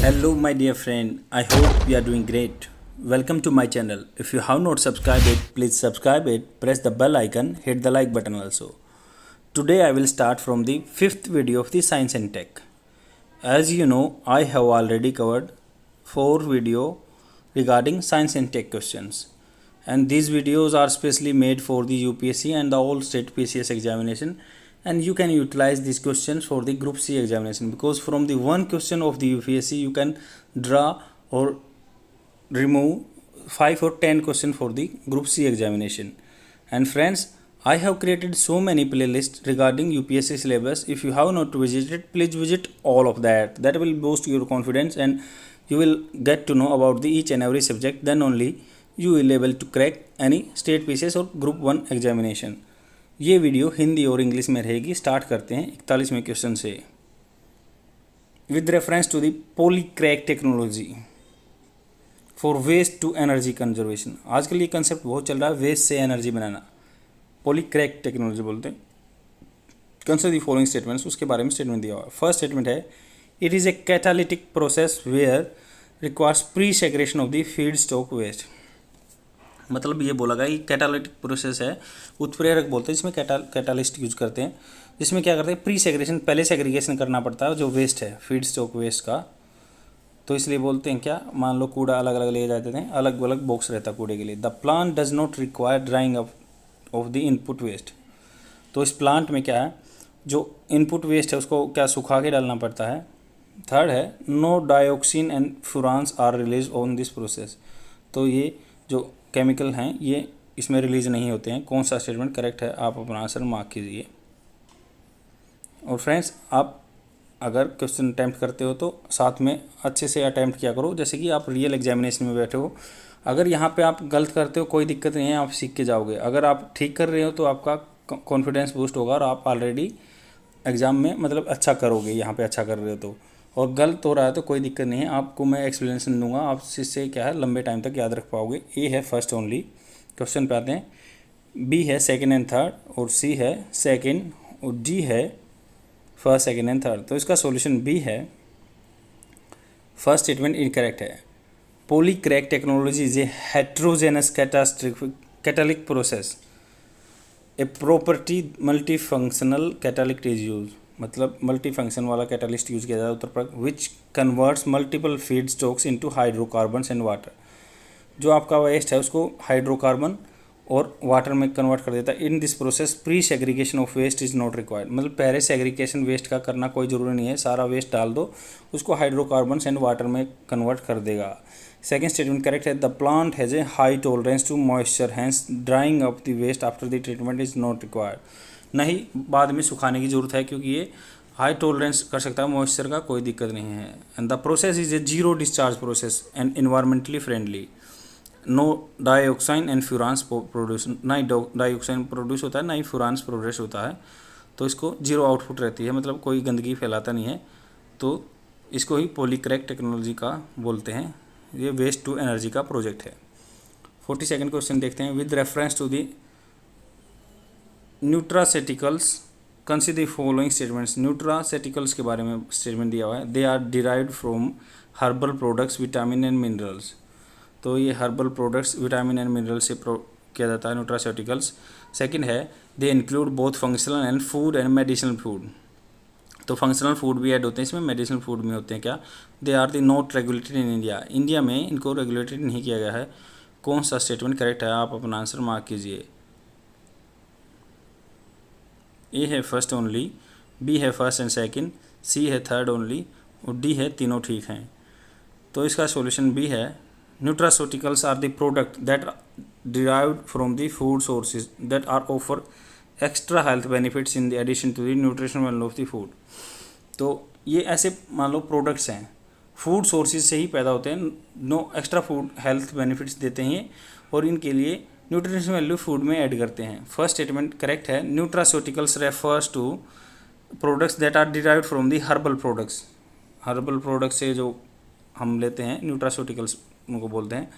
Hello, my dear friend. I hope you are doing great. Welcome to my channel. If you have not subscribed it, please subscribe it. Press the bell icon, hit the like button also. Today I will start from the fifth video of the Science and Tech. As you know, I have already covered 4 videos regarding Science and Tech questions. And these videos are specially made for the UPSC and the all state PCS examination, and you can utilize these questions for the Group C examination, because from the one question of the UPSC you can draw or remove 5 or 10 questions for the Group C examination. And friends, I have created so many playlists regarding UPSC syllabus. If you have not visited, please visit all of that. That will boost your confidence and you will get to know about the each and every subject. Then only you will able to crack any state PCS और group 1 examination. ये video Hindi और English में रहेगी. Start करते हैं 41वें question से. With reference to the polycrack technology for waste to energy conservation. आजकल ये कंसेप्ट बहुत चल रहा है, वेस्ट से एनर्जी बनाना. पॉलीक्रैक टेक्नोलॉजी बोलते हैं. Consider the following statements. उसके बारे में स्टेटमेंट दिया हुआ है. फर्स्ट स्टेटमेंट है, it is a catalytic process where requires pre segregation of the feedstock waste. मतलब ये बोला गया कि कैटालिटिक प्रोसेस है, उत्प्रेरक बोलते हैं, जिसमें कैटालिस्ट यूज करते हैं, जिसमें क्या करते हैं, प्री सेग्रेशन, पहले सेग्रीगेशन करना पड़ता है जो वेस्ट है, फीड स्टॉक वेस्ट का. तो इसलिए बोलते हैं क्या, मान लो कूड़ा अलग अलग ले जाते थे, अलग अलग बॉक्स रहता कूड़े के लिए. The plant does not require drying of the input waste. तो इस प्लांट में क्या है, जो इनपुट वेस्ट है उसको क्या सुखा के डालना पड़ता है. थर्ड है, no dioxin and furans are release on this process. तो ये जो केमिकल हैं ये इसमें रिलीज नहीं होते हैं. कौन सा स्टेटमेंट करेक्ट है, आप अपना आंसर मार्क कीजिए. और फ्रेंड्स, आप अगर क्वेश्चन अटैम्प्ट करते हो तो साथ में अच्छे से अटैम्प्ट किया करो, जैसे कि आप रियल एग्जामिनेशन में बैठे हो. अगर यहाँ पे आप गलत करते हो कोई दिक्कत नहीं है, आप सीख के जाओगे. अगर आप ठीक कर रहे हो तो आपका कॉन्फिडेंस बूस्ट होगा और आप ऑलरेडी एग्ज़ाम में मतलब अच्छा करोगे. यहाँ पे अच्छा कर रहे हो तो, और गलत हो रहा है तो कोई दिक्कत नहीं है, आपको मैं एक्सप्लेनेशन दूंगा, आप इससे क्या है लंबे टाइम तक याद रख पाओगे. ए है फर्स्ट ओनली. क्वेश्चन पे आते हैं. बी है सेकंड एंड थर्ड, और सी है सेकंड, और डी है फर्स्ट सेकंड एंड थर्ड. तो इसका सॉल्यूशन बी है. फर्स्ट स्टेटमेंट इनकरेक्ट है. Polycrack technology is a heterogeneous catalytic process. A property multi functional catalyst is use. मतलब मल्टी फंक्शन वाला कैटालिस्ट यूज किया जाता है उत्तर प्रकार, which converts multiple feed stocks into hydrocarbons and water. जो आपका वेस्ट है उसको हाइड्रोकार्बन और वाटर में कन्वर्ट कर देता है. In this process pre segregation of waste is not required. मतलब पहले सेग्रीगेशन वेस्ट का करना कोई ज़रूरी नहीं है, सारा वेस्ट डाल दो, उसको हाइड्रोकार्बन्स एंड वाटर में कन्वर्ट कर देगा. सेकेंड स्टेटमेंट करेक्ट है. The plant has a high tolerance to moisture, hence drying up the waste after the treatment is not required. नहीं, बाद में सुखाने की ज़रूरत है क्योंकि ये हाई टॉलरेंस कर सकता है मॉइस्चर का, कोई दिक्कत नहीं है. And the process is a zero discharge process and environmentally friendly. No dioxin and furans produce. ना ही डाइऑक्साइन प्रोड्यूस होता है, ना ही फ्यूरान्स प्रोड्यूस होता है. तो इसको जीरो आउटपुट रहती है, मतलब कोई गंदगी फैलाता नहीं है. तो इसको ही पॉलीक्रैक टेक्नोलॉजी का बोलते हैं. ये वेस्ट टू एनर्जी का प्रोजेक्ट है. 42nd क्वेश्चन देखते हैं. With reference to the nutraceuticals consider the following statements. Nutraceuticals के बारे में स्टेटमेंट दिया हुआ है. They are derived from herbal products, vitamin and minerals. तो ये herbal products, vitamin and mineral से किया जाता है न्यूट्रासेटिकल्स. सेकंड है, they include both functional and food and medicinal food. तो फंक्शनल फूड भी ऐड होते हैं इसमें, मेडिसिनल फूड में होते हैं क्या. They are the not regulated in India. India में इनको रेगुलेटेड नहीं किया गया है. कौन सा स्टेटमेंट करेक्ट है, आप अपना आंसर मार्क कीजिए. ए है फर्स्ट ओनली, बी है फर्स्ट एंड सेकंड, सी है थर्ड ओनली, और डी है तीनों ठीक हैं. तो इसका सॉल्यूशन बी है. Nutraceuticals are the product that derived from the food sources that are offer extra health benefits in the addition to the nutritional value of the food. तो ये ऐसे मान लो प्रोडक्ट्स हैं, फूड सोर्सेज से ही पैदा होते हैं, no extra food health benefits देते हैं, और इनके लिए न्यूट्रिशनल वैल्यू फूड में ऐड करते हैं. फर्स्ट स्टेटमेंट करेक्ट है. Nutraceuticals refers to products that are derived from the herbal products. Herbal products से जो हम लेते हैं न्यूट्रास्यूटिकल्स उनको बोलते हैं.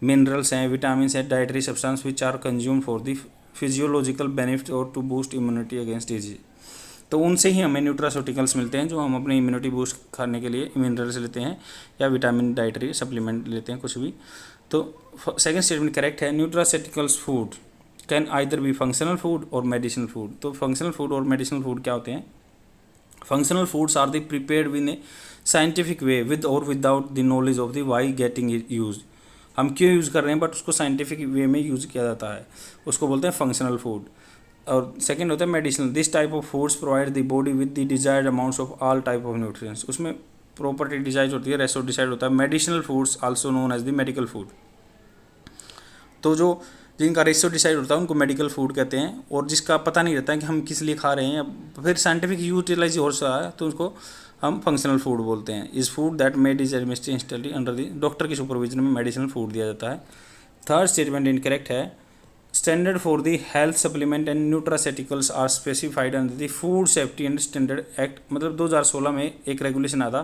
मिनरल्स हैं, विटामिन हैं, dietary substance which are consume for the physiological benefit और to boost immunity against disease. तो उनसे ही हमें न्यूट्रास्यूटिकल्स मिलते हैं जो हम अपनी इम्यूनिटी बूस्ट करने के लिए मिनरल्स लेते हैं या विटामिन डाइटरी सप्लीमेंट लेते हैं कुछ भी। तो सेकंड स्टेटमेंट करेक्ट है, nutraceuticals food can either be functional food और मेडिसिनल फूड। तो फंक्शनल फूड और मेडिसिनल फूड क्या होते हैं? Functional foods are the prepared with a scientific way with और without the knowledge of the why getting use. हम क्यों use कर रहे हैं बट उसको साइंटिफिक वे में यूज़ किया जाता है, उसको बोलते हैं फंक्शनल फूड। और सेकेंड होता है medicinal, this type of foods provide the body with the desired amounts of all type of nutrients. उसमें प्रॉपर्टी डिसाइड होती है, रेशो डिसाइड होता है। Medicinal foods also known as the medical food. तो जो जिनका रेशियो डिसाइड होता है उनको मेडिकल फूड कहते हैं, और जिसका पता नहीं रहता है कि हम किस लिए खा रहे हैं, फिर साइंटिफिक यूटिलाइज हो रहा है तो उसको हम फंक्शनल फूड बोलते हैं। इस food that made is administered instantly under the doctor की सुपरविजन में मेडिसिनल फूड दिया जाता है। थर्ड स्टेटमेंट इनकरेक्ट है, standard for the health supplement and nutraceuticals are specified under the food safety and standard act. मतलब 2016 में एक regulation आता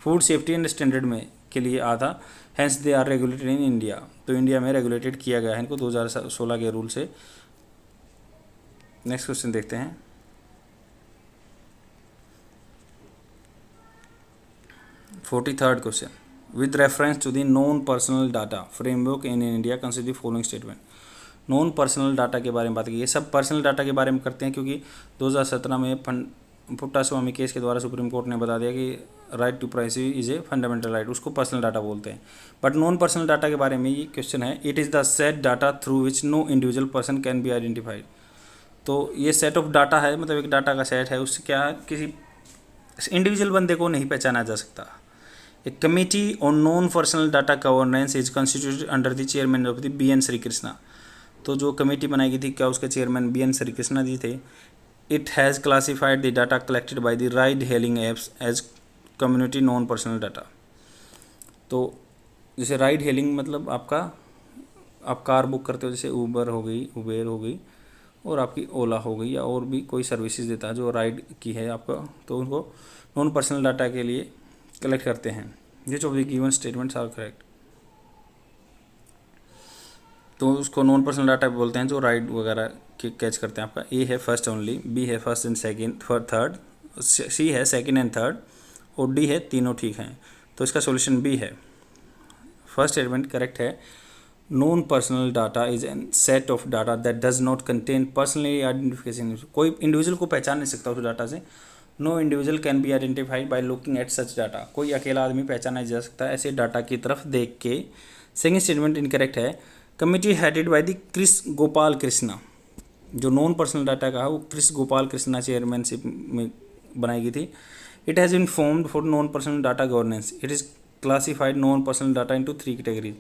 फूड सेफ्टी एंड स्टैंडर्ड में के लिए आता, hence they are regulated in India. तो इंडिया में रेगुलेटेड किया गया है इनको 2016 के रूल से। नेक्स्ट क्वेश्चन देखते हैं। Third question, with reference to the non personal data framework in India consider the following statement. Non personal data के बारे में बात की है, सब पर्सनल डाटा के बारे में करते हैं क्योंकि 2017 में पुट्टा स्वामी केस के द्वारा सुप्रीम कोर्ट ने बता दिया कि right to privacy is a fundamental right, उसको पर्सनल डाटा बोलते हैं। बट नॉन पर्सनल डाटा के बारे में ये क्वेश्चन है, it is the set data through which no individual person can be identified. तो ये सेट ऑफ डाटा है, मतलब एक डाटा का सेट है, उससे क्या किसी इंडिविजुअल बंदे को नहीं पहचाना जा सकता। A committee on non personal data governance is constituted under the chairman of the BN Shri Krishna. तो जो कमेटी बनाई गई थी, क्या उसके चेयरमैन BN श्री कृष्णा जी थे। It has classified the data collected by the ride hailing apps as community non personal data. तो जैसे राइड हेलिंग मतलब आप कार बुक करते हो, जैसे उबर हो गई और आपकी ओला हो गई, या और भी कोई सर्विसेज देता है जो राइड की है आपका, तो उनको नॉन पर्सनल डाटा के लिए कलेक्ट करते हैं। Which of the given statements are correct. तो उसको नॉन पर्सनल डाटा बोलते हैं जो राइड वगैरह के कैच करते हैं। आपका ए है फर्स्ट ओनली, बी है first and second third, C है सेकंड एंड थर्ड, और डी है तीनों ठीक हैं। तो इसका सॉल्यूशन बी है। फर्स्ट स्टेटमेंट करेक्ट है, non personal data is an set of data that does not contain personally identification. कोई इंडिविजुअल को पहचान नहीं सकता उस डाटा से। No individual can be identified by looking at such data. कोई अकेला आदमी पहचाना जा सकता है ऐसे डाटा की तरफ देख के। सेकेंड स्टेटमेंट इनकरेक्ट है, committee headed by the Kris Gopalakrishnan. जो नॉन पर्सनल डाटा का है वो क्रिस गोपाल कृष्णा चेयरमैनशिप में बनाई गई थी। It has been formed for non personal data governance. It is classified non personal data into 3 categories,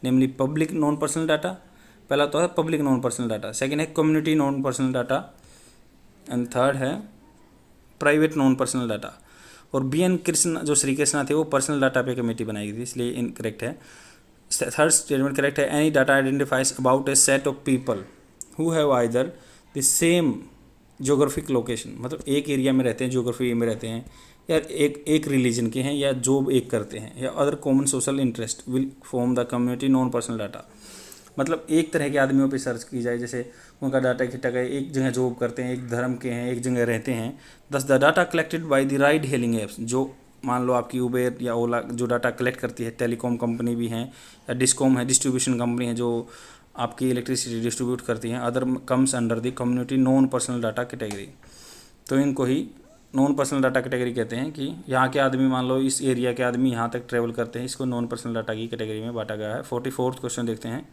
namely public non personal data, पहला तो है public non personal data, second है community non personal data, and third है private non personal data. और BN Krishna जो श्री कृष्णा थे वो personal data पे कमेटी बनाई गई थी, इसलिए इनकरेक्ट है। थर्ड स्टेटमेंट करेक्ट है, any data identifies about A set of people who have either the same geographic location, मतलब एक एरिया में रहते हैं, जोग्राफी में रहते हैं, या एक रिलीजन के हैं, या जॉब एक करते हैं, या other common social interest will form the community non personal data. मतलब एक तरह के आदमियों पे सर्च की जाए, जैसे उनका डाटा इकट्ठा करे, एक जगह जॉब करते हैं, एक धर्म के हैं, एक जगह रहते हैं। दस the data collected by the ride hailing apps, जो मान लो आपकी उबेर या ओला जो डाटा कलेक्ट करती है, टेलीकॉम कंपनी भी हैं, या डिस्कॉम है डिस्ट्रीब्यूशन कंपनी है जो आपकी इलेक्ट्रिसिटी डिस्ट्रीब्यूट करती हैं, other comes under the community non personal data category. तो इनको ही नॉन पर्सनल डाटा कैटेगरी कहते हैं कि यहाँ के आदमी, मान लो इस एरिया के आदमी यहाँ तक ट्रेवल करते हैं, इसको नॉन पर्सनल डाटा की कैटेगरी में बांटा गया है। 44th क्वेश्चन देखते हैं।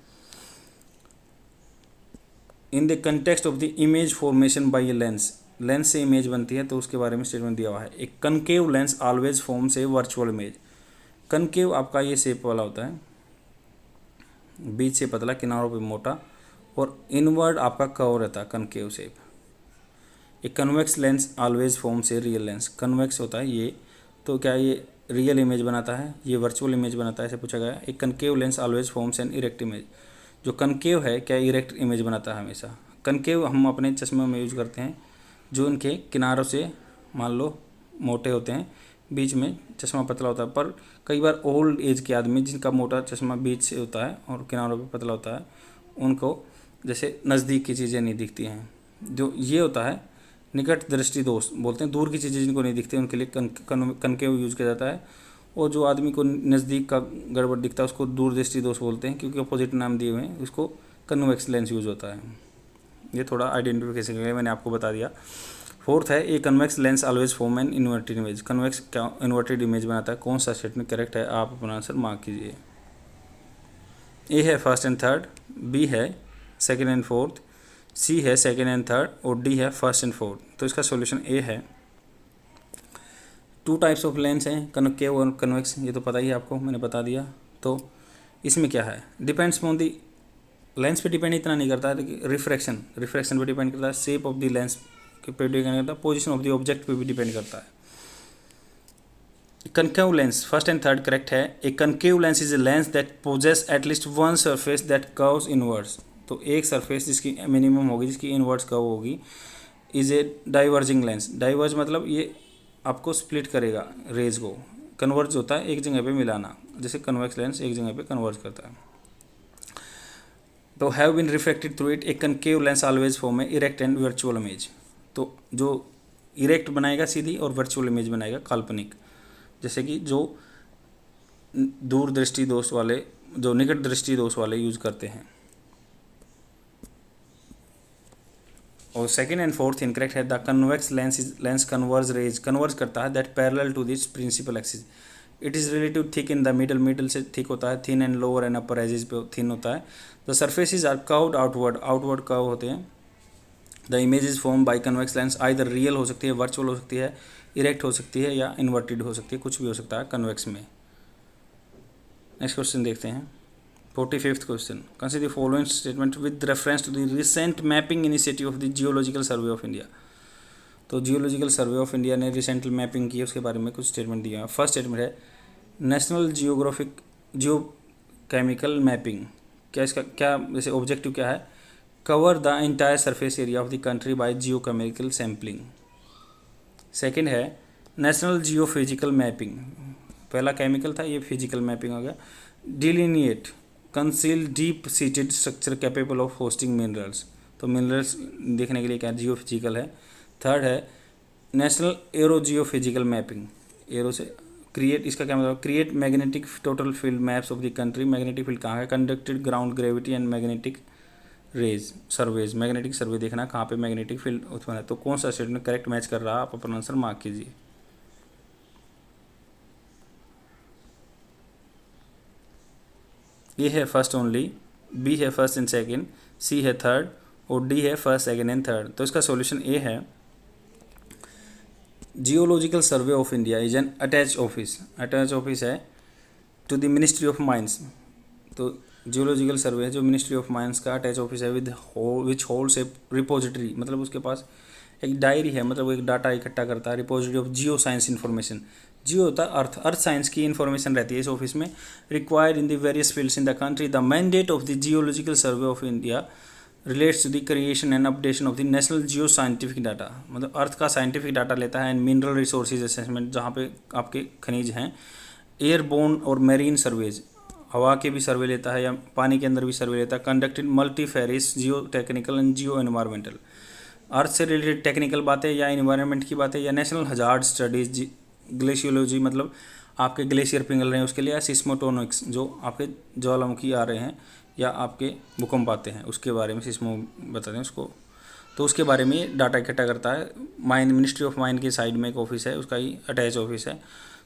In the context of the image formation by a lens, lens से इमेज बनती है तो उसके बारे में स्टेटमेंट दिया हुआ है। एक concave lens always forms a virtual image. Concave आपका ये शेप वाला होता है, बीच से पतला, किनारों पे मोटा, और इनवर्ड आपका कर्व रहता है, कनकेव शेप। एक convex lens always forms a real lens. Convex होता है ये, तो क्या ये रियल इमेज बनाता है, ये वर्चुअल इमेज बनाता है, ऐसे पूछा गया। एक concave lens always forms an erect image. जो कनकेव है क्या इरेक्ट इमेज बनाता है हमेशा। कनकेव हम अपने चश्मे में यूज करते हैं, जो इनके किनारों से मान लो मोटे होते हैं, बीच में चश्मा पतला होता है। पर कई बार ओल्ड एज के आदमी जिनका मोटा चश्मा बीच से होता है और किनारों पे पतला होता है, उनको जैसे नज़दीक की चीज़ें नहीं दिखती हैं। जो ये होता है निकट दृष्टि दोष बोलते हैं, दूर की चीज़ें जिनको नहीं दिखती उनके लिए कनकेव यूज किया जाता है। और जो आदमी को नज़दीक का गड़बड़ दिखता है उसको दूर दृष्टि दोष बोलते हैं, क्योंकि अपोजिट नाम दिए हुए हैं, उसको कन्वेक्स लेंस यूज होता है। ये थोड़ा आइडेंटिफिकेशन के लिए मैंने आपको बता दिया। फोर्थ है, a convex lens always form an inverted image. Convex क्या इन्वर्टेड इमेज बनाता है? कौन सा स्टेटमेंट करेक्ट है? आप अपना आंसर मार्क कीजिए। ए है फर्स्ट एंड थर्ड, बी है सेकेंड एंड फोर्थ, सी है सेकेंड एंड थर्ड और डी है फर्स्ट एंड फोर्थ। तो इसका सॉल्यूशन ए है। टू टाइप्स ऑफ लेंस हैं, कनकेव और कन्वेक्स, ये तो पता ही है आपको, मैंने बता दिया। तो इसमें क्या है, डिपेंड्स ऑन दी लेंस पे डिपेंड इतना नहीं करता है, रिफ्रैक्शन पे डिपेंड करता है, शेप ऑफ द लेंस के पे डिपेंड करता है, पोजीशन ऑफ द ऑब्जेक्ट पे भी डिपेंड करता है। Concave lens first and third correct है। A concave lens is a lens that possesses at least one surface that curves inwards. तो एक सरफेस जिसकी मिनिमम होगी, जिसकी इनवर्ड्स कर्व होगी, is a diverging lens. Diverge मतलब ये आपको स्प्लिट करेगा रेज को। कन्वर्ज होता है एक जगह पे मिलाना, जैसे कन्वेक्स लेंस एक जगह पे कन्वर्ज करता है। तो have been reflected through it, a concave lens always form a erect and virtual image. तो जो इरेक्ट बनाएगा सीधी और वर्चुअल इमेज बनाएगा काल्पनिक, जैसे कि जो दूर दृष्टि दोष वाले, जो निकट दृष्टि दोष वाले यूज करते हैं। और सेकेंड एंड फोर्थ इनकरेक्ट है, the convex lens converge rays, converge करता है that parallel to this principal axis. It is relative thick in the middle से थिक होता है, thin and lower and upper edges पे थिन होता है। The surfaces are curved outward curve होते हैं। The image is form by convex lens, either real हो सकती है, वर्चुअल हो सकती है, इरेक्ट हो सकती है या इन्वर्टेड हो सकती है, कुछ भी हो सकता है कन्वेक्स में। नेक्स्ट क्वेश्चन देखते हैं, 45th question. Consider the following statement with reference to the recent mapping initiative of the geological survey of India. तो जियोलॉजिकल सर्वे ऑफ इंडिया ने रिसेंटली मैपिंग की है, उसके बारे में कुछ स्टेटमेंट दिया है। फर्स्ट स्टेटमेंट है, नेशनल जियो केमिकल मैपिंग। क्या इसका क्या जैसे ऑब्जेक्टिव क्या है? Cover the entire surface area of the country by Jio chemical sampling. Second है, नेशनल जियो फिजिकल मैपिंग। पहला केमिकल था, ये फिजिकल मैपिंग हो गया। Delineate conceal deep seated structure capable of hosting minerals. तो मिनरल्स देखने के लिए क्या जियो फिजिकल है। थर्ड है, national aero geophysical mapping. Aero से क्रिएट, इसका क्या मतलब? Create magnetic total field maps of the country. Magnetic field कहाँ है? Conducted ground gravity and magnetic rays surveys. Magnetic survey देखना कहाँ पे मैग्नेटिक फील्ड उत्पन्न है। तो कौन सा स्टेटमेंट करेक्ट मैच कर रहा है, आप अपना आंसर मार्क कीजिए। ए है फर्स्ट ओनली, बी है फर्स्ट एंड सेकेंड, सी है थर्ड और डी है फर्स्ट सेकेंड एंड थर्ड। तो इसका सॉल्यूशन ए है। Geological survey of India is an attach office. Attach office है to the ministry of mines. तो जियोलॉजिकल सर्वे है जो मिनिस्ट्री ऑफ माइंस का अटैच ऑफिस है विच होल्ड्स ए रिपोजिटरी, मतलब उसके पास एक डायरी है, मतलब वो एक डाटा इकट्ठा करता है। Repository of geoscience information. Geo होता है अर्थ साइंस की इन्फॉर्मेशन रहती है इस ऑफिस में। Required in the various fields in the country. The mandate of the geological survey of India relates to the creation and updation of the national geo scientific data. मतलब earth का scientific data लेता है and mineral resources assessment, जहाँ पे आपके खनिज हैं। Airborne और मेरीन सर्वेज, हवा के भी सर्वे लेता है या पानी के अंदर भी सर्वे लेता है। Conducted multifarious geotechnical and geoenvironmental, earth से रिलेटेड टेक्निकल बातें या इन्वायरमेंट की बातें, या नेशनल हजार्ड स्टडीज। ग्लेशियोलॉजी मतलब आपके ग्लेशियर पिघल रहे हैं उसके लिए, या सिस्मोटोनिक्स जो आपके ज्वालामुखी आ रहे हैं या आपके भूकंप आते हैं उसके बारे में, सिस्मो बताते हैं उसको। तो उसके बारे में डाटा इकट्ठा करता है। माइन मिनिस्ट्री ऑफ माइन के साइड में एक ऑफिस है, उसका ही अटैच ऑफिस है।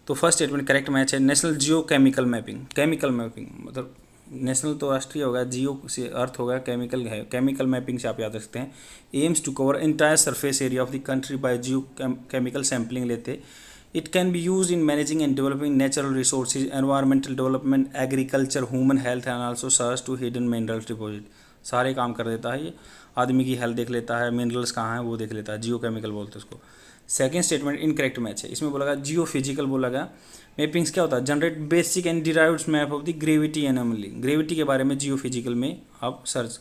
तो फर्स्ट स्टेटमेंट करेक्ट मैच है। National geo chemical mapping. Chemical mapping मतलब नेशनल तो राष्ट्रीय होगा, जियो से अर्थ होगा, केमिकल है। केमिकल मैपिंग से आप याद रख सकते हैं। Aims to cover entire surface area of the country by Jio chemical sampling लेते। It can be use in managing and developing natural resources, environmental development, agriculture, human health and also search to hidden minerals deposit. सारे काम कर देता है ये। आदमी की health देख लेता है, मिनरल्स कहाँ हैं वो देख लेता है। जियो केमिकल बोलते हैं उसको। सेकेंड स्टेटमेंट इनकरेक्ट मैच है। इसमें बोला गया जियो फिजिकल बोला गया। मैपिंग्स क्या होता है? Generate basic and derived map of the gravity anomaly. Gravity के बारे में जियो फिजिकल में आप सर्च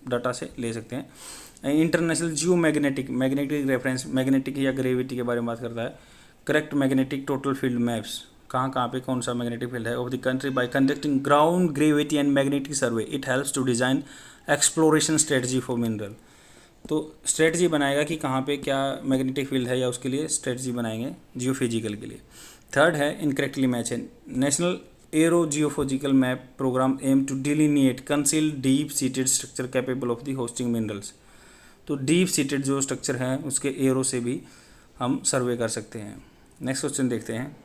डाटा से ले सकते हैं। International geo magnetic reference, magnetic या ग्रेविटी के बारे में बात करता है। Correct magnetic total field maps, कहाँ कहाँ पे कौन सा मैग्नेटिक फील्ड है of the country by conducting ground gravity and magnetic survey. It helps to design exploration strategy for mineral. तो स्ट्रेटजी बनाएगा कि कहाँ पे क्या मैग्नेटिक फील्ड है, या उसके लिए स्ट्रेटजी बनाएंगे जियोफिजिकल के लिए। थर्ड है इनकरेक्टली मैच है। National aero geophysical map program aim to delineate concealed deep seated structure capable of the hosting minerals. तो डीप सीटेड जो स्ट्रक्चर हैं उसके एरो से भी हम सर्वे कर सकते हैं। नेक्स्ट क्वेश्चन देखते हैं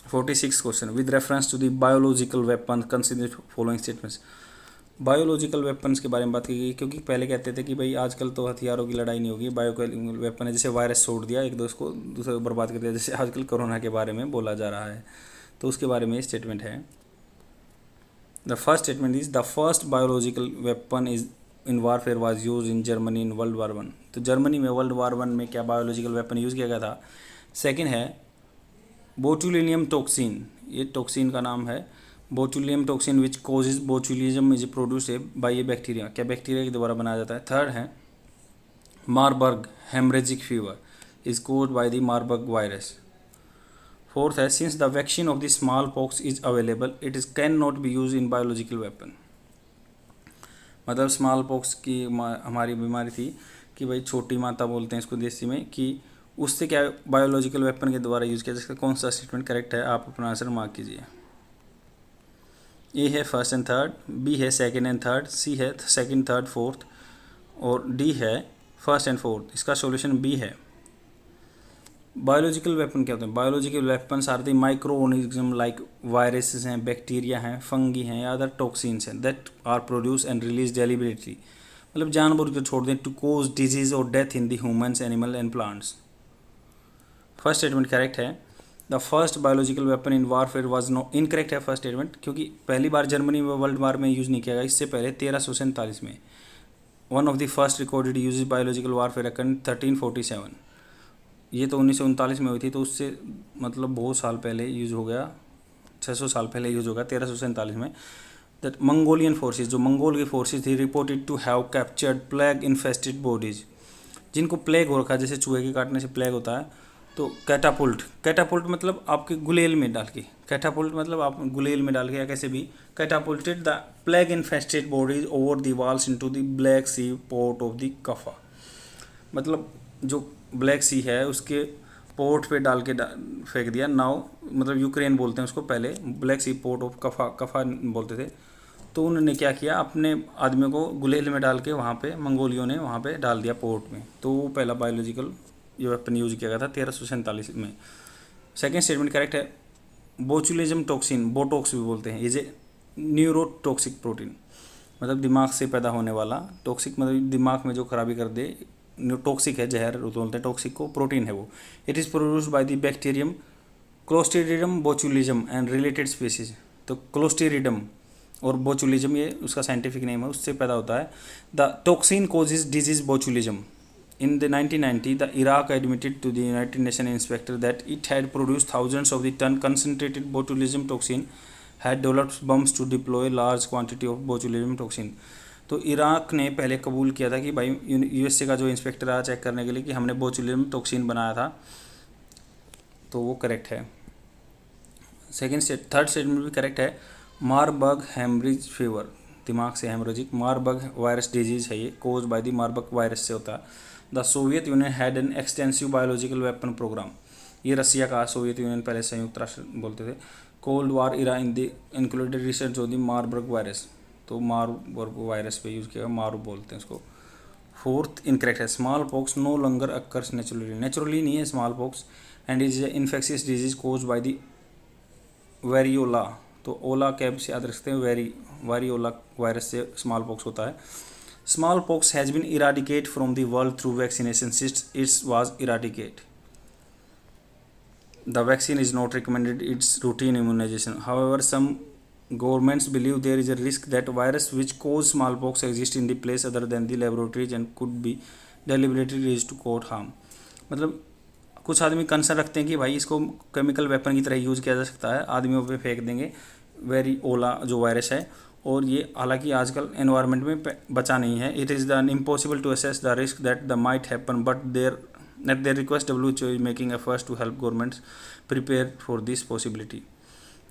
46 question. With reference to the biological weapon consider following statements. Biological weapons के बारे में बात की गई, क्योंकि पहले कहते थे कि भाई आजकल तो हथियारों की लड़ाई नहीं होगी, बायो वेपन है, जैसे वायरस छोड़ दिया एक दूसरे को बर्बाद कर दिया, जैसे आजकल कोरोना के बारे में बोला जा रहा है, तो उसके बारे में स्टेटमेंट है। The first statement is the first biological weapon is in warfare was use in Germany in world war 1। तो जर्मनी में वर्ल्ड वार 1 में क्या बायोलॉजिकल वेपन यूज़ किया गया था। सेकेंड है बोटुलिनियम टॉक्सिन, ये टॉक्सिन का नाम है botulinum toxin which causes botulism is produce by a bacteria, क्या बैक्टीरिया के द्वारा बनाया जाता है। थर्ड है Marburg haemorrhagic fever is caused by the Marburg virus. Fourth है since the vaccine of the small pox is available it is can not be use in biological weapon. मतलब small pox की हमारी बीमारी थी कि भाई छोटी माता बोलते हैं इसको देसी में, कि उससे क्या बायोलॉजिकल वेपन के द्वारा यूज़ किया जा सकता है। कौन सा स्टेटमेंट करेक्ट है, आप अपना आंसर मार्क कीजिए। ए है फर्स्ट एंड थर्ड, बी है सेकंड एंड थर्ड, सी है सेकंड थर्ड फोर्थ, और डी है फर्स्ट एंड फोर्थ। इसका सॉल्यूशन बी है। बायोलॉजिकल वेपन क्या होते हैं। Biological weapons are the micro organism like viruses हैं, बैक्टीरिया हैं, फंगी हैं या अदर टॉक्सिन्स हैं that are produce and release deliberately, मतलब जानबूझ के छोड़ दें, टू कोज डिजीज और death in the humans animal and plants. First statement correct है। The first biological weapon in warfare was no incorrect है फर्स्ट स्टेटमेंट, क्योंकि पहली बार जर्मनी में वर्ल्ड वार में यूज़ नहीं किया गया, इससे पहले 1347 में। One of the first recorded use biological warfare अकन 1347, ये तो 1939 में हुई थी, तो उससे मतलब बहुत साल पहले यूज़ हो गया, 600 साल पहले यूज़ हो गया 1347 में। दैट मंगोलियन फोर्सेज, जो मंगोल की फोर्सेज थी, reported to have captured plague infested bodies, जिनको प्लेग हो रखा है, जैसे चूहे के काटने से प्लेग होता है। तो कैटापुल्ट मतलब आपके गुलेल में डाल के, कैटापुल्ट मतलब आप गुलेल में डाल के या कैसे भी, catapulted the plague infested bodies over the walls into the Black Sea port of the Kaffa. मतलब जो ब्लैक सी है उसके पोर्ट पे डाल के फेंक दिया। नाउ मतलब यूक्रेन बोलते हैं उसको, पहले ब्लैक सी पोर्ट ऑफ कफा बोलते थे। तो उन्होंने क्या किया, अपने आदमियों को गुलेल में डाल के वहाँ पे मंगोलियों ने वहाँ पे डाल दिया पोर्ट में। तो वो पहला बायोलॉजिकल जो वेपन यूज किया गया था 1347 में। सेकेंड स्टेटमेंट करेक्ट है। बोचुलिज्म टॉक्सिन, बोटॉक्स भी बोलते हैं, ये न्यूरोटॉक्सिक प्रोटीन, मतलब दिमाग से पैदा होने वाला, टॉक्सिक मतलब दिमाग में जो खराबी कर दे, टॉक्सिक है, जहर बोलते हैं टॉक्सिक को, प्रोटीन है वो। It is produced by the bacterium clostridium botulism and related species. तो क्लोस्ट्रीडियम और बोचुलिज्म ये उसका साइंटिफिक नेम है, उससे पैदा होता है। The toxin causes disease botulism. In the 1990, the Iraq admitted to the United Nations inspector that it had produced thousands of the ton concentrated botulism toxin, had developed bombs to deploy large quantity of botulism toxin. तो Iraq ने पहले कबूल किया था कि भाई USA का जो इंस्पेक्टर आया चेक करने के लिए कि हमने बोचुलिज्म टॉक्सिन बनाया था, तो वो करेक्ट है। थर्ड स्टेटमेंट भी करेक्ट है। मारबर्ग हेमरेज फीवर, दिमाग से हेमरेजिक, मारबर्ग वायरस डिजीज है ये, cause by the Marburg virus से होता है। The Soviet Union had an extensive biological weapon program, ये रसिया का, सोवियत यूनियन पहले संयुक्त राष्ट्र बोलते थे। Cold war era in the included research of the Marburg virus, तो मारबर्ग वायरस पे यूज़ किया, मारू बोलते हैं इसको। फोर्थ इनकरेक्ट है। Smallpox no longer occurs naturally नहीं है smallpox, and is infectious disease cause by the variola. तो ओला कैब से याद रखते हैं, वेरियोला वायरस से स्मॉल पॉक्स होता है। Smallpox has been eradicated from the world through vaccination since it was eradicated. The vaccine is not recommended, it's routine immunization. However, some governments believe there is a risk that virus which cause smallpox exists in the place other than the laboratories and could be deliberately used to cause harm. मतलब कुछ आदमी concern रखते हैं कि भाई इसको chemical weapon की तरह यूज़ किया जा सकता है, आदमियों पे फेंक देंगे वेरियोला जो वायरस है, और ये हालांकि आजकल एनवायरनमेंट में बचा नहीं है। It is the impossible to assess the risk that the might happen, but there request WHO is making efforts to help governments prepare for this possibility.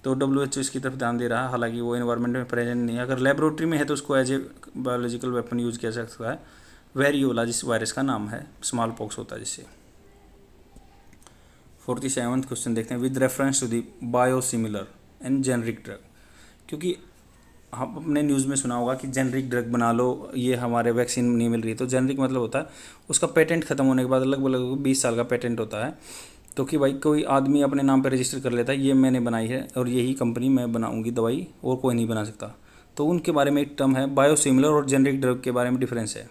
तो WHO इसकी तरफ ध्यान दे रहा है, हालांकि वो इन्वायरमेंट में प्रेजेंट नहीं है। अगर लेबोरेटरी में है तो उसको as a biological weapon use किया जा सकता है। वेरियोला जिस वायरस का नाम है, स्मॉल पॉक्स होता है जिससे। 47वां क्वेश्चन देखते हैं, with reference to the biosimilar and generic drug. क्योंकि हम अपने न्यूज़ में सुना होगा कि जेनरिक ड्रग बना लो, ये हमारे वैक्सीन नहीं मिल रही, तो जेनरिक मतलब होता है उसका पेटेंट खत्म होने के बाद लगभग 20 साल का पेटेंट होता है। तो कि भाई कोई आदमी अपने नाम पे रजिस्टर कर लेता है, ये मैंने बनाई है और यही कंपनी मैं बनाऊंगी दवाई, और कोई नहीं बना सकता। तो उनके बारे में एक टर्म है बायोसिमिलर, और जेनरिक ड्रग के बारे में डिफरेंस है।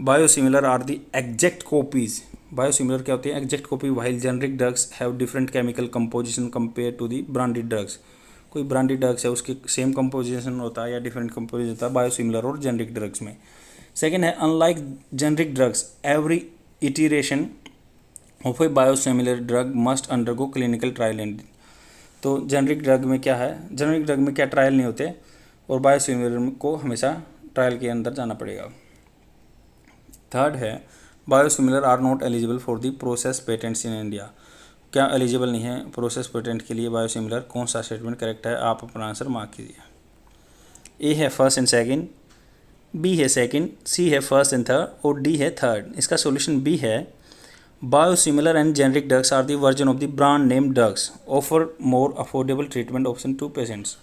Biosimilar are the exact copies. Biosimilar क्या होती है? Exact copy, while generic drugs have different chemical composition compare to the branded drugs. कोई ब्रांडेड ड्रग्स है उसकी सेम कंपोजिशन होता है या डिफरेंट कंपोजिशन होता है बायोसिमिलर और जेनरिक ड्रग्स में। सेकेंड है, unlike generic drugs every iteration of A biosimilar drug must undergo clinical trial and. तो जेनरिक ड्रग में क्या है, जेनरिक ड्रग में क्या ट्रायल नहीं होते, और बायोसिमिलर को हमेशा ट्रायल के अंदर जाना पड़ेगा। थर्ड है, biosimilar are not eligible for the process patents in India. क्या एलिजिबल नहीं है प्रोसेस पेटेंट के लिए बायोसिमिलर? कौन सा स्टेटमेंट करेक्ट है? आप अपना आंसर मार्क कीजिए। ए है फर्स्ट एंड सेकंड, बी है सेकंड, सी है फर्स्ट एंड थर्ड, और डी है थर्ड। इसका सॉल्यूशन बी है, biosimilar and generic drugs are the version of the brand name drugs offer more affordable treatment option to patients.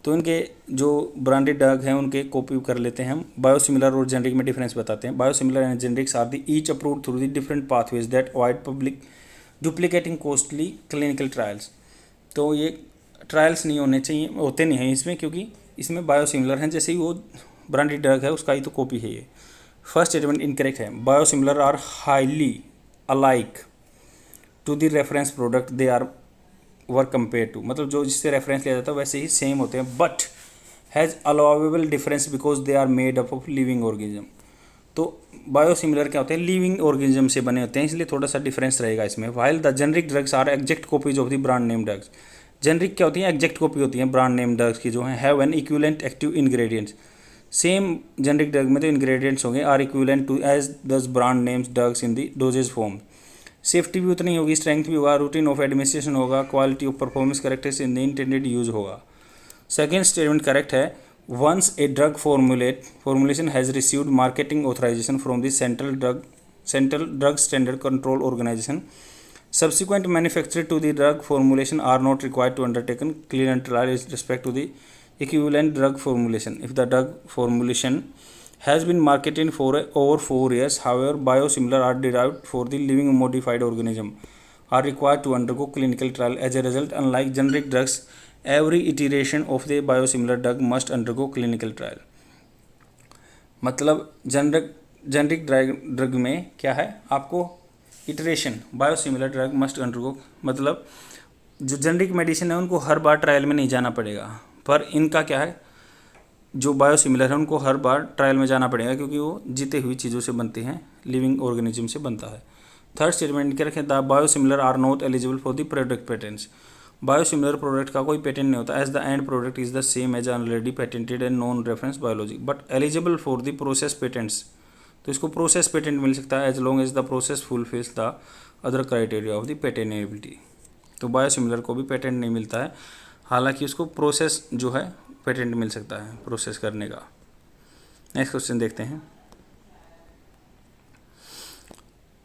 तो इनके जो branded drug हैं उनके कॉपी कर लेते हैं हम। बायोसिमिलर और जेनरिक में डिफरेंस बताते हैं। Biosimilar and generics are the each approved through the different pathways that avoid public duplicating costly clinical trials. तो ये ट्रायल्स नहीं होने चाहिए, होते नहीं हैं इसमें, क्योंकि इसमें बायोसिमिलर हैं, जैसे ही वो ब्रांडेड ड्रग है उसका ही तो कॉपी है ये। फर्स्ट स्टेटमेंट इनकरेक्ट है। Biosimilar are highly alike to the reference product they are were compare to, मतलब जो जिससे रेफरेंस लिया जाता है वैसे ही सेम होते हैं, but has allowable difference because they are made up of living organism. तो बायोसिमिलर क्या होते हैं? लिविंग ऑर्गेनिज्म से बने होते हैं, इसलिए थोड़ा सा डिफरेंस रहेगा इसमें। While the generic drugs are exact copies of the brand name drugs. Generic क्या होती है? एग्जैक्ट कॉपी होती है ब्रांड नेम ड्रग्स की, जो है have an equivalent active ingredients. Same generic drug में तो इंग्रेडिएंट्स होंगे, are equivalent to as this brand names drugs in the dosages form. Safety भी उतनी होगी, स्ट्रेंथ भी होगा, रूटीन ऑफ एडमिनिस्ट्रेशन होगा, quality of performance characters in the intended use होगा। सेकेंड स्टेटमेंट करेक्ट है। Once a drug formulation has received marketing authorization from the central drug standard control organization, subsequent manufacturer to the drug formulation are not required to undertake clinical trial with respect to the equivalent drug formulation if the drug formulation has been marketed for over 4 years. However, biosimilar are derived for the living modified organism are required to undergo clinical trial. As a result, unlike generic drugs, every iteration of the biosimilar drug must undergo clinical trial. मतलब generic drug में क्या है? आपको iteration, biosimilar drug must undergo, मतलब जो generic medicine है उनको हर बार trial में नहीं जाना पड़ेगा, पर इनका क्या है, जो बायोसिमिलर है उनको हर बार ट्रायल में जाना पड़ेगा, क्योंकि वो जीते हुई चीज़ों से बनते हैं, लिविंग ऑर्गेनिज्म से बनता है। थर्ड स्टेटमेंट क्या रखें? The biosimilar are not eligible for the product patents. Biosimilar product का कोई पेटेंट नहीं होता, as the end product is the same as already patented and non reference biologic, but eligible for the process patents. तो इसको process patent मिल सकता है as long as the process fulfils the other criteria of the patentability. तो biosimilar को भी patent नहीं मिलता है, हालांकि उसको प्रोसेस जो है पेटेंट मिल सकता है प्रोसेस करने का। नेक्स्ट क्वेश्चन देखते हैं,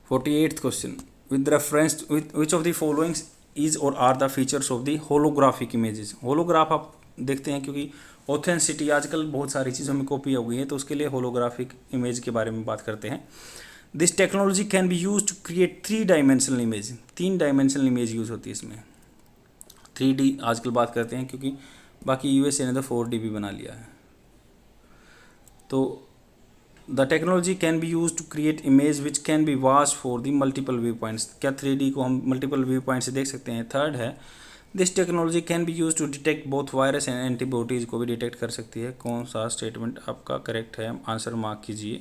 48th question, with reference which of the following is or are the features of the holographic images. Holograph आप देखते हैं, क्योंकि ऑथेंसिटी आजकल बहुत सारी चीज़ों में कॉपी हो गई है, तो उसके लिए होलोग्राफिक इमेज के बारे में बात करते हैं। This technology can be use to create 3 dimensional image. 3 dimensional image use होती है इसमें। 3D आजकल बात करते हैं, क्योंकि बाकी यूएसए ने तो 4D भी बना लिया है। तो the technology can be use to create image which can be watch for the multiple view points. क्या 3D को हम मल्टीपल व्यू पॉइंट से देख सकते हैं? थर्ड है, this technology can be use to detect both virus and antibodies को भी डिटेक्ट कर सकती है। कौन सा स्टेटमेंट आपका करेक्ट है? आंसर मार्क कीजिए।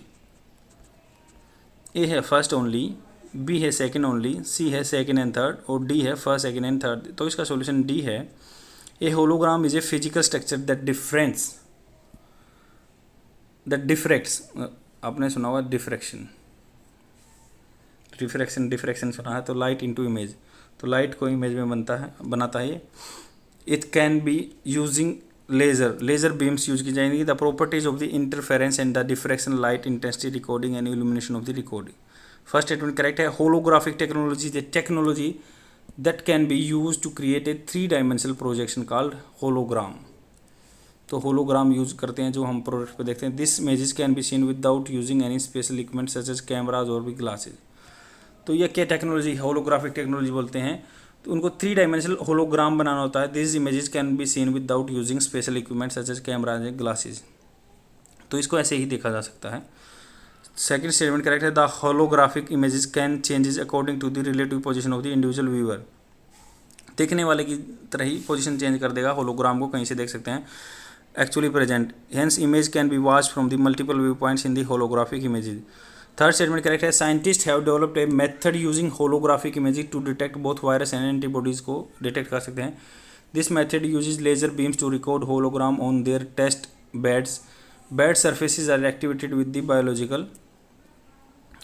ए है फर्स्ट ओनली, बी है सेकेंड ओनली, सी है सेकेंड एंड थर्ड, और डी है फर्स्ट सेकेंड एंड थर्ड। तो इसका सोल्यूशन डी है। A hologram is a physical structure that diffracts, आपने सुना होगा डिफ्रैक्शन, रिफ्रैक्शन डिफ्रैक्शन सुना है, तो लाइट इनटू इमेज, तो लाइट को इमेज में बनाता है ये। It can be using laser beams use की जाएंगी। The properties of the interference and the diffraction, light intensity, recording and illumination of the recording. First statement correct है। Holographic technology the technology that can be use to create a 3 dimensional projection called hologram. तो hologram use करते हैं जो हम product पे देखते हैं। This images can be seen without using any special equipment such as cameras और भी ग्लासेज। तो ये क्या टेक्नोलॉजी, होलोग्राफिक टेक्नोलॉजी बोलते हैं। तो उनको 3 डायमेंशनल होलोग्राम बनाना होता है। This images can be seen without using special equipment such as cameras and glasses. तो इसको ऐसे ही देखा जा सकता है। सेकंड स्टेटमेंट करेक्ट है। The holographic images can changes according to the relative position of the individual viewer. देखने वाले की तरह ही पोजीशन चेंज कर देगा। होलोग्राम को कहीं से देख सकते हैं। Actually present, hence image can be watched from the multiple view points in the holographic images. Third statement correct है। Scientist have developed a method using holographic images to detect both virus and antibodies को detect कर सकते हैं। This method uses laser beams to record hologram on their test beds. Bed surfaces are activated with the biological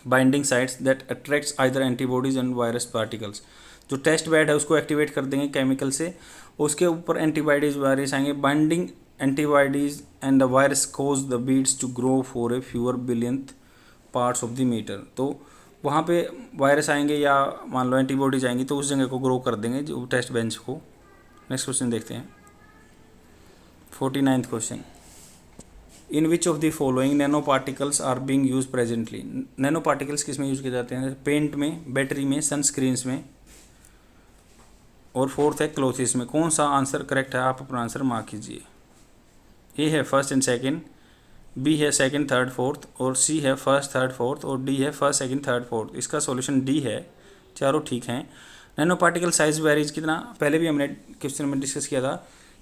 binding sites that attracts either antibodies and virus particles. जो test bed है उसको activate कर देंगे chemical से, उसके ऊपर antibodies virus आएंगे। Binding antibodies and the virus cause the beads to grow for a fewer billionth parts of the meter. तो वहाँ पे वायरस आएंगे या मान लो एंटीबॉडीज आएंगी तो उस जगह को ग्रो कर देंगे जो टेस्ट बेंच को। नेक्स्ट क्वेश्चन देखते हैं। 49th question. In which of the following nano particles are being use presently. Nano particles किस में यूज किए जाते हैं? पेंट में, बैटरी में, सनस्क्रीन्स में, और फोर्थ है क्लोथिस में। कौन सा आंसर करेक्ट है? आप अपना आंसर मार्क कीजिए। ए है फर्स्ट एंड सेकंड, बी है सेकंड थर्ड फोर्थ, और सी है फर्स्ट थर्ड फोर्थ, और डी है फर्स्ट सेकंड थर्ड फोर्थ। इसका सॉल्यूशन डी है। चारों ठीक हैं। नैनो पार्टिकल साइज वेरीज कितना, पहले भी हमने क्वेश्चन में डिस्कस किया था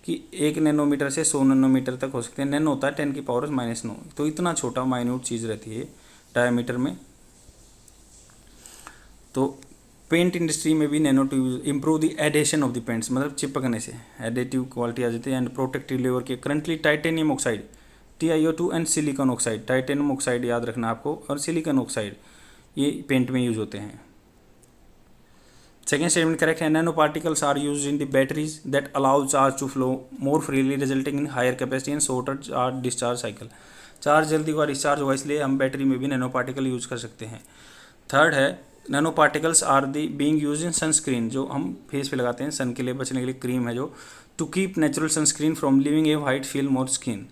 कि 1 नैनोमीटर से 100 नैनोमीटर तक हो सकते हैं। नैनो होता है 10⁻⁻⁹, तो इतना छोटा माइन्यूट चीज़ रहती है डायमीटर में। तो पेंट इंडस्ट्री में भी nano to improve the adhesion of the paints, मतलब चिपकने से एडेटिव क्वालिटी आ जाती है, एंड प्रोटेक्टिव लेवर के। Currently titanium oxide TiO2 and silicon oxide, titanium oxide याद रखना आपको, और सिलिकॉन ऑक्साइड ये पेंट में यूज होते हैं। सेकेंड स्टेटमेंट करेक्ट है। Nano particles are use in the batteries that allow charge to flow more freely resulting in higher capacity and shorter charge discharge cycle. Charge जल्दी हुआ discharge होगा, इसलिए हम बैटरी में भी नैनो पार्टिकल यूज कर सकते हैं। थर्ड है nano particles are the being use in sunscreen, जो हम फेस पे लगाते हैं सन के लिए बचने के लिए क्रीम है जो, to keep natural sunscreen from living a white film और स्किन।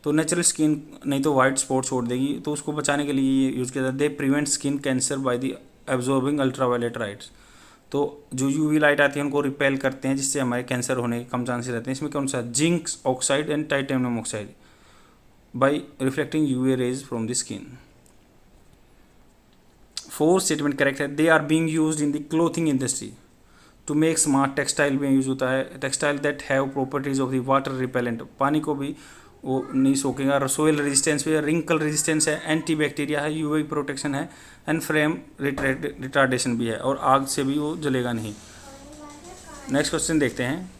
तो नेचुरल स्किन नहीं तो वाइट स्पॉट छोड़ देगी, तो उसको बचाने के लिए ये यूज़ किया जाता है। They prevent skin cancer by the absorbing ultraviolet lights. तो जो यूवी लाइट आती है उनको रिपेल करते हैं, जिससे हमारे कैंसर होने के कम चांसेस रहते हैं। इसमें कौन सा? Zinc oxide and titanium oxide by reflecting UV rays from the skin. Fourth statement correct है। They are being used in the clothing industry to make smart textile में यूज होता है। Textile that have properties of the water repellent, पानी को भी वो नहीं सोखेगा। Soil resistance भी है, रिंकल रेजिस्टेंस है, एंटी बैक्टीरिया है, यूवी प्रोटेक्शन है, एंड फ्लेम रिटार्डेशन भी है, और आग से भी वो जलेगा नहीं। नेक्स्ट क्वेश्चन देखते हैं।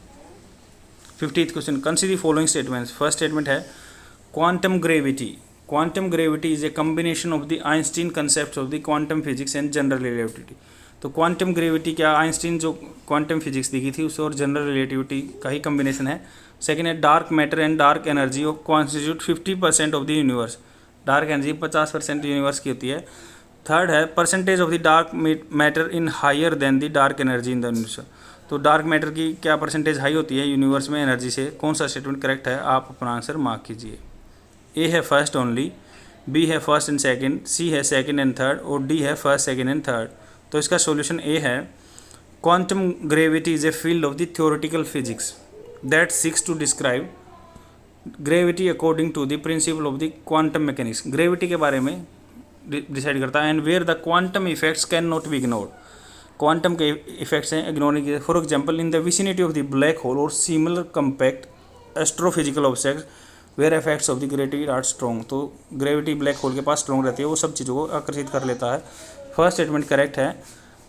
50th question. Consider following statements. First statement है quantum gravity. Quantum gravity is a combination of the Einstein concept of the quantum physics and general relativity. तो क्वांटम ग्रेविटी क्या? आइंस्टीन जो क्वांटम फिजिक्स दिखी थी उससे और जनरल रिलेटिविटी का ही कम्बिनेशन है। सेकेंड है dark matter and dark energy of constitute 50% of the universe. Dark energy 50% universe की होती है। थर्ड है percentage of the dark matter in higher then the dark energy in the universe. तो dark matter की क्या percentage high होती है universe में एनर्जी से? कौन सा स्टेटमेंट करेक्ट है? आप अपना आंसर मार्क कीजिए। ए है फर्स्ट ओनली, बी है फर्स्ट एंड सेकंड, सी है सेकंड एंड थर्ड, और डी है फर्स्ट सेकंड एंड थर्ड। तो इसका सॉल्यूशन ए है। Quantum gravity is a field of the theoretical physics that seeks to describe gravity according to the principle of the quantum mechanics. Gravity के बारे में decide करता है। And where the quantum effects can not be ignored, quantum के effects हैं ignore नहीं किए। For example in the vicinity of the black hole और similar compact astrophysical objects where effects of the gravity are strong. तो gravity black hole के पास strong रहती है, वो सब चीज़ों को आकर्षित कर लेता है। फर्स्ट स्टेटमेंट करेक्ट है।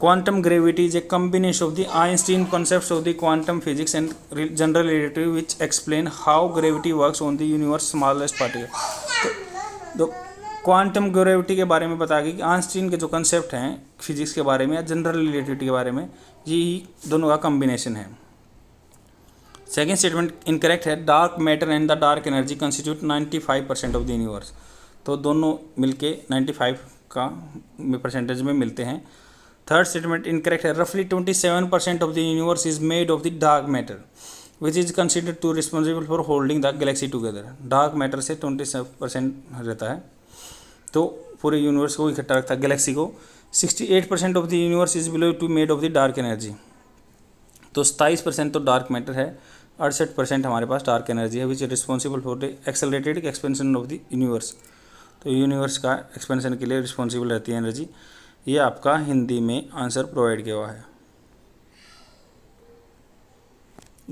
Quantum gravity is a combination of the Einstein concepts of the quantum physics and general relativity which explain how gravity works on the universe smallest particle. तो क्वांटम ग्रेविटी के बारे में बताया गया कि Einstein के जो कंसेप्ट हैं फिजिक्स के बारे में या जनरल रिलेटिविटी के बारे में, ये दोनों का कम्बिनेशन है। सेकेंड स्टेटमेंट इनकरेक्ट है, dark matter and the dark energy constitute 95% of the universe. तो दोनों मिलके 95 का परसेंटेज में मिलते हैं। थर्ड स्टेटमेंट इनकरेक्ट है, रफली 27% of the universe is made of the dark matter which is considered to responsible for holding the galaxy together. Dark matter से 27% रहता है, तो पूरे यूनिवर्स को इकट्ठा रखता है, गैलेक्सी को। 68% of the universe is below to made of the dark energy. तो 27% तो डार्क मैटर है, 68% हमारे पास डार्क एनर्जी है which is responsible for the accelerated expansion of the universe. तो यूनिवर्स का एक्सपेंशन के लिए रिस्पॉन्सिबल रहती है एनर्जी। ये आपका हिंदी में आंसर प्रोवाइड किया हुआ है।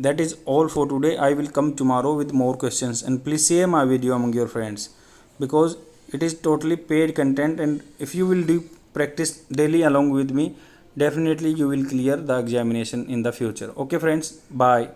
That is all for today. I will come tomorrow with more questions, and please share my video among your friends because it is totally paid content, and if you will do practice daily along with me, definitely you will clear the examination in the future. Okay friends, bye.